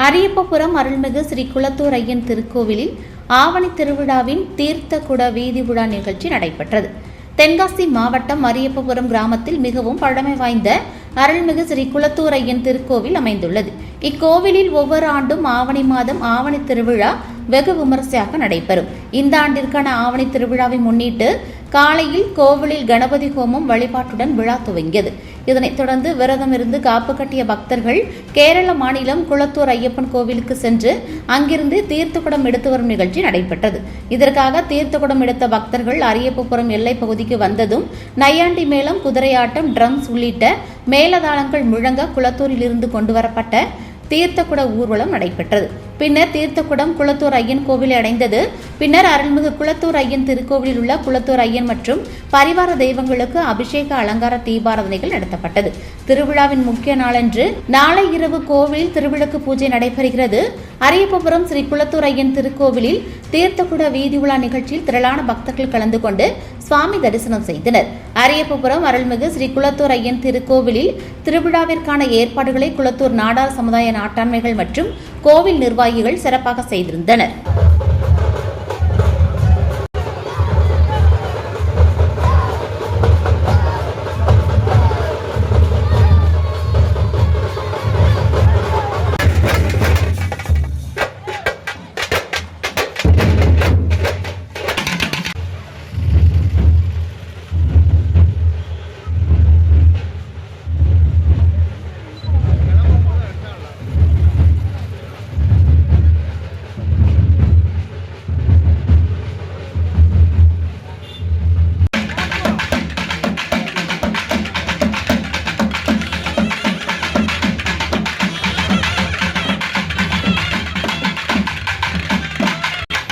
அரியப்பபுரம் அருள்மிகு ஸ்ரீ குளத்தூர் ஐயன் திருக்கோவிலில் ஆவணி திருவிழாவின் தீர்த்த குட வீதி விழா நிகழ்ச்சி நடைபெற்றது. தென்காசி மாவட்டம் அரியப்பபுரம் கிராமத்தில் மிகவும் பழமை வாய்ந்த அருள்மிகு ஸ்ரீ குளத்தூர் ஐயன் திருக்கோவில் அமைந்துள்ளது. இக்கோவிலில் ஒவ்வொரு ஆண்டும் ஆவணி மாதம் ஆவணி திருவிழா வெகு விமரிசையாக நடைபெறும். இந்த ஆண்டிற்கான ஆவணி திருவிழாவை முன்னிட்டு காலையில் கோவிலில் கணபதி ஹோமம் வழிபாட்டுடன் விழா துவங்கியது. இதனைத் தொடர்ந்து விரதம் இருந்து காப்பு கட்டிய பக்தர்கள் கேரள மாநிலம் குளத்தூர் ஐயப்பன் கோவிலுக்கு சென்று அங்கிருந்து தீர்த்தக்குடம் எடுத்து வரும் நிகழ்ச்சி நடைபெற்றது. இதற்காக தீர்த்தக்குடம் எடுத்த பக்தர்கள் அரியப்பபுரம் எல்லை பகுதிக்கு வந்ததும் நையாண்டி மேளம், குதிரையாட்டம், ட்ரம்ஸ் உள்ளிட்ட மேலதாளங்கள் முழங்க குளத்தூரில் இருந்து கொண்டுவரப்பட்ட தீர்த்தக்குட ஊர்வலம் நடைபெற்றது. பின்னர் தீர்த்தக்குடம் குளத்தூர் ஐயன் கோவிலை அடைந்தது. பின்னர் அருள்மிகு குளத்தூர் ஐயன் திருக்கோவிலில் உள்ள குளத்தூர் ஐயன் மற்றும் பரிவார தெய்வங்களுக்கு அபிஷேக அலங்கார தீபாராதனைகள் நடத்தப்பட்டது. திருவிழாவின் முக்கிய நாளன்று நாளை இரவு கோவிலில் திருவிளக்கு பூஜை நடைபெறுகிறது. அரியப்பபுரம் ஸ்ரீ குளத்தூர் ஐயன் திருக்கோவிலில் தீர்த்தக்குட வீதி உலா நிகழ்ச்சியில் திரளான பக்தர்கள் கலந்து கொண்டு சுவாமி தரிசனம் செய்தனர். அரியப்பபுரம் அருள்மிகு ஸ்ரீ குளத்தூர் ஐயன் திருக்கோவிலில் திருவிழாவிற்கான ஏற்பாடுகளை குளத்தூர் நாடார் சமுதாய நாட்டாண்மைகள் மற்றும் கோவில் நிர்வாகிகள் சிறப்பாக செய்திருந்தனர்.